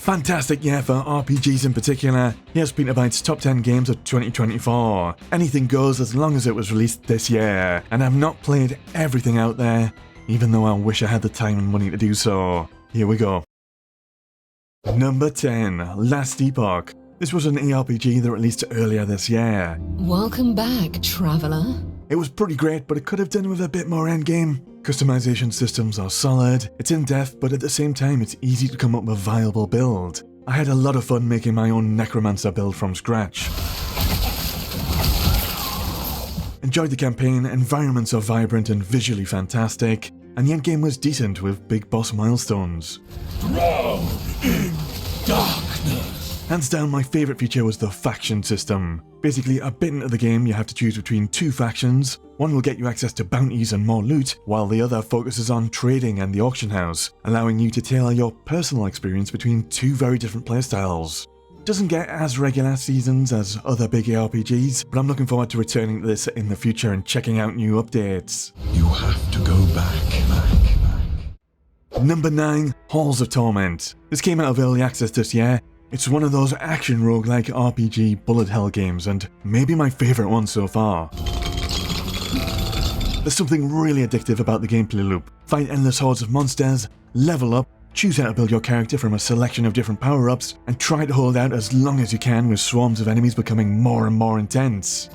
Fantastic year for RPGs in particular. Here's Peter Bytes' top 10 games of 2024. Anything goes as long as it was released this year, and I've not played everything out there, even though I wish I had the time and money to do so. Here we go. Number 10, Last Epoch. This was an ARPG that released earlier this year. Welcome back, traveller. It was pretty great, but it could have done with a bit more endgame. Customization systems are solid, it's in-depth, but at the same time it's easy to come up with a viable build. I had a lot of fun making my own Necromancer build from scratch. Enjoyed the campaign, environments are vibrant and visually fantastic, and the endgame was decent with big boss milestones. Drown in darkness. Hands down, my favourite feature was the faction system. Basically, a bit into the game you have to choose between two factions. One will get you access to bounties and more loot, while the other focuses on trading and the auction house, allowing you to tailor your personal experience between two very different playstyles. Doesn't get as regular seasons as other big ARPGs, but I'm looking forward to returning to this in the future and checking out new updates. You have to go back. Number 9, Halls of Torment. This came out of early access this year. It's one of those action roguelike RPG bullet hell games, and maybe my favourite one so far. There's something really addictive about the gameplay loop. Fight endless hordes of monsters, level up, choose how to build your character from a selection of different power-ups, and try to hold out as long as you can with swarms of enemies becoming more and more intense.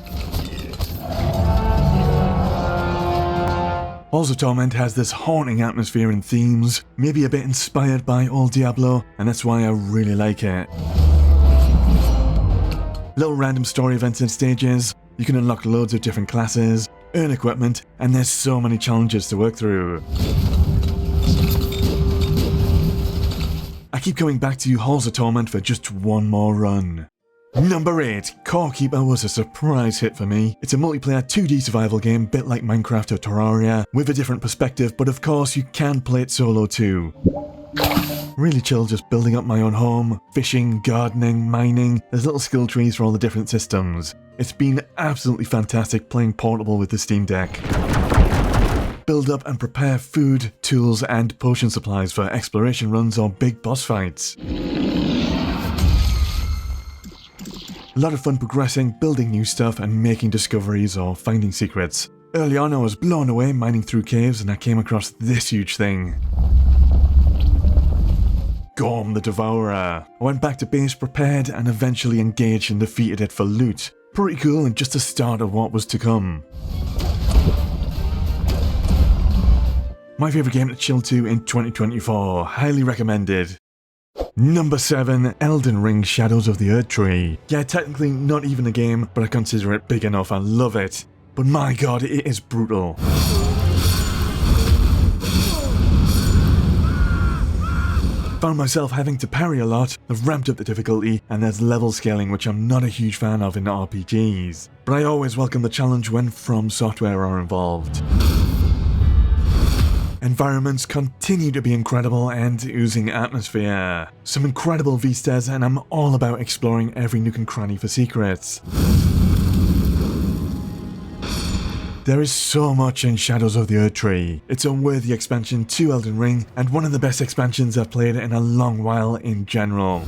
Halls of Torment has this haunting atmosphere and themes, maybe a bit inspired by old Diablo, and that's why I really like it. Little random story events and stages, you can unlock loads of different classes, earn equipment, and there's so many challenges to work through. I keep coming back to Halls of Torment for just one more run. Number 8, Core Keeper was a surprise hit for me. It's a multiplayer 2D survival game, bit like Minecraft or Terraria, with a different perspective, but of course you can play it solo too. Really chill, just building up my own home, fishing, gardening, mining, there's little skill trees for all the different systems. It's been absolutely fantastic playing portable with the Steam Deck. Build up and prepare food, tools and potion supplies for exploration runs or big boss fights. A lot of fun progressing, building new stuff and making discoveries or finding secrets. Early on I was blown away mining through caves and I came across this huge thing. Gorm the Devourer. I went back to base prepared and eventually engaged and defeated it for loot. Pretty cool and just the start of what was to come. My favourite game to chill to in 2024, highly recommended. Number 7, Elden Ring Shadows of the Erdtree. Yeah, technically not even a game, but I consider it big enough, I love it. But my god, it is brutal. Found myself having to parry a lot, I've ramped up the difficulty, and there's level scaling which I'm not a huge fan of in RPGs. But I always welcome the challenge when From Software are involved. Environments continue to be incredible and oozing atmosphere. Some incredible vistas and I'm all about exploring every nook and cranny for secrets. There is so much in Shadows of the Erdtree. It's a worthy expansion to Elden Ring and one of the best expansions I've played in a long while in general.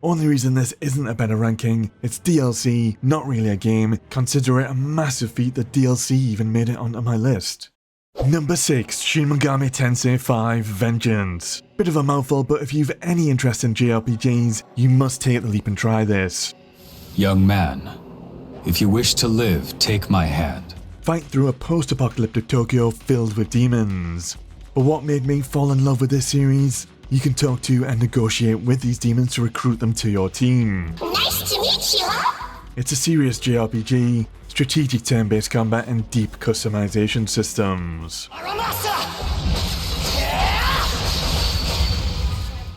Only reason this isn't a better ranking, it's DLC, not really a game. Consider it a massive feat that DLC even made it onto my list. Number 6, Shin Megami Tensei V Vengeance. Bit of a mouthful, but if you've any interest in JRPGs, you must take the leap and try this. Young man, if you wish to live, take my hand. Fight through a post-apocalyptic Tokyo filled with demons. But what made me fall in love with this series? You can talk to and negotiate with these demons to recruit them to your team. Nice to meet you! It's a serious JRPG, strategic turn-based combat and deep customization systems.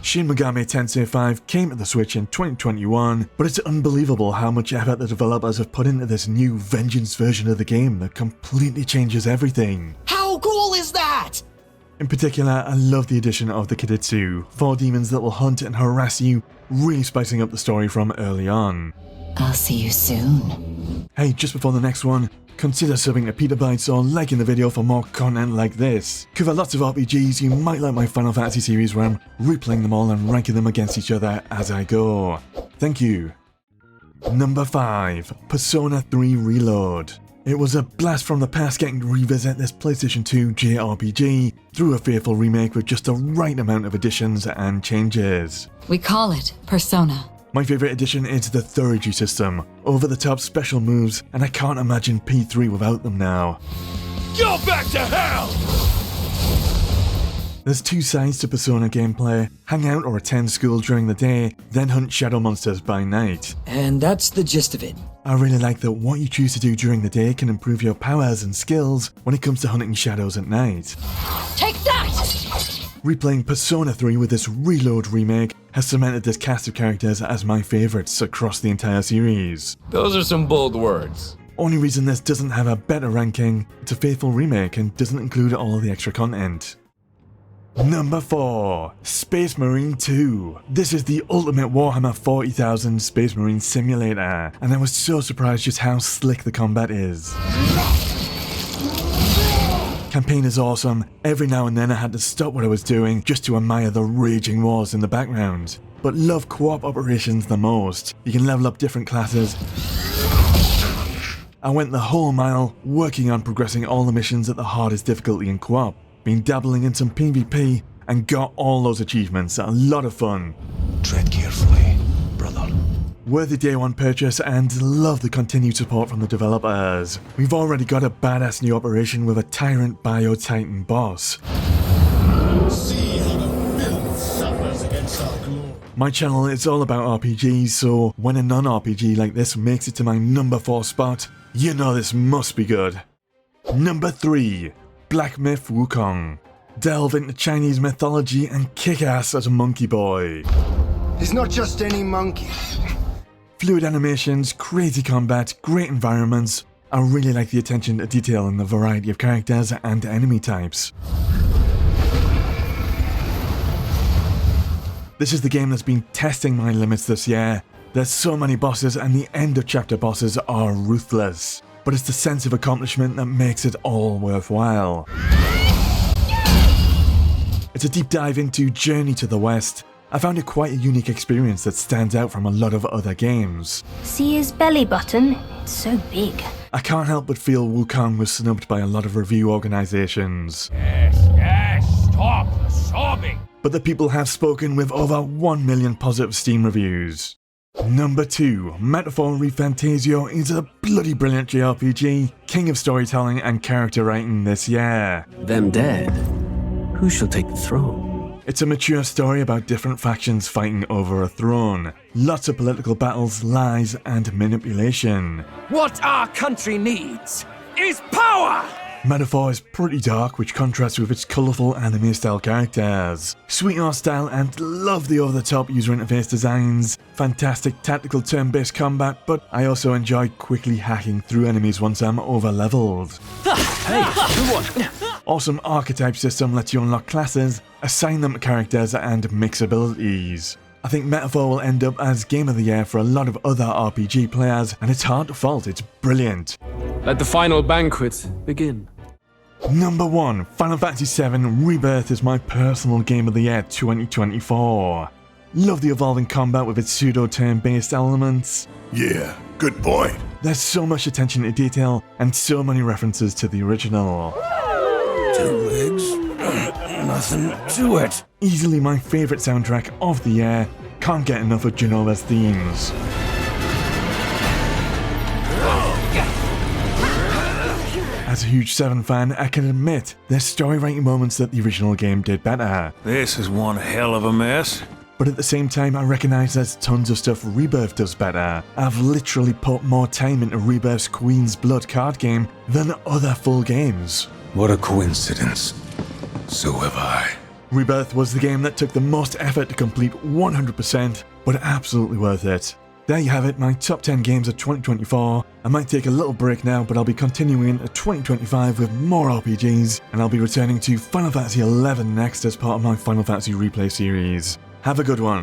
Shin Megami Tensei V came to the Switch in 2021, but it's unbelievable how much effort the developers have put into this new Vengeance version of the game that completely changes everything. How cool is that? In particular, I love the addition of the Kiditsu, 4 demons that will hunt and harass you, really spicing up the story from early on. I'll see you soon. Hey, just before the next one, consider subbing to Peter Bytes or liking the video for more content like this. Cover lots of RPGs, you might like my Final Fantasy series where I'm replaying them all and ranking them against each other as I go. Thank you. Number 5. Persona 3 Reload. It was a blast from the past getting to revisit this PlayStation 2 JRPG through a faithful remake with just the right amount of additions and changes. We call it Persona. My favourite addition is the Thurgy system, over-the-top special moves, and I can't imagine P3 without them now. Go back to hell! There's 2 sides to Persona gameplay: hang out or attend school during the day, then hunt shadow monsters by night. And that's the gist of it. I really like that what you choose to do during the day can improve your powers and skills when it comes to hunting shadows at night. Take that! Replaying Persona 3 with this Reload remake has cemented this cast of characters as my favourites across the entire series. Those are some bold words. Only reason this doesn't have a better ranking, it's a faithful remake and doesn't include all the extra content. Number 4. Space Marine 2. This is the ultimate Warhammer 40,000 Space Marine simulator, and I was so surprised just how slick the combat is. Campaign is awesome. Every now and then I had to stop what I was doing just to admire the raging wars in the background. But love co-op operations the most. You can level up different classes. I went the whole mile, working on progressing all the missions at the hardest difficulty in co-op. Been dabbling in some PvP and got all those achievements. A lot of fun. Tread carefully, brother. Worthy day one purchase and love the continued support from the developers. We've already got a badass new operation with a tyrant bio-titan boss. See how the filth suffers against our glory. My channel is all about RPGs, so when a non-RPG like this makes it to my number 4 spot, you know this must be good. Number 3. Black Myth Wukong. Delve into Chinese mythology and kick ass as a monkey boy. He's not just any monkey. Fluid animations, crazy combat, great environments. I really like the attention to detail in the variety of characters and enemy types. This is the game that's been testing my limits this year. There's so many bosses and the end of chapter bosses are ruthless. But it's the sense of accomplishment that makes it all worthwhile. It's a deep dive into Journey to the West. I found it quite a unique experience that stands out from a lot of other games. See his belly button? It's so big. I can't help but feel Wukong was snubbed by a lot of review organisations. Yes, stop sobbing. But the people have spoken with over 1 million positive Steam reviews. Number 2. Metaphor Rephantazio is a bloody brilliant JRPG, king of storytelling and character writing this year. Them dead. Who shall take the throne? It's a mature story about different factions fighting over a throne. Lots of political battles, lies, and manipulation. What our country needs is power! Metaphor is pretty dark, which contrasts with its colourful anime-style characters. Sweet art style and love the over-the-top user interface designs. Fantastic tactical turn-based combat, but I also enjoyed quickly hacking through enemies once I'm over-leveled. Awesome archetype system lets you unlock classes, assign them to characters, and mix abilities. I think Metaphor will end up as Game of the Year for a lot of other RPG players, and it's hard to fault, it's brilliant. Let the final banquet begin. Number 1. Final Fantasy VII Rebirth is my personal Game of the Year 2024. Love the evolving combat with its pseudo-turn-based elements. Yeah, good point. There's so much attention to detail and so many references to the original. 2 legs, nothing to it. Easily my favourite soundtrack of the year. Can't get enough of Genova's themes. As a huge Seven fan, I can admit there's story writing moments that the original game did better. This is one hell of a mess. But at the same time, I recognise there's tons of stuff Rebirth does better. I've literally put more time into Rebirth's Queen's Blood card game than other full games. What a coincidence. So have I. Rebirth was the game that took the most effort to complete 100%, but absolutely worth it. There you have it, my top 10 games of 2024. I might take a little break now, but I'll be continuing into 2025 with more RPGs, and I'll be returning to Final Fantasy XI next as part of my Final Fantasy Replay series. Have a good one.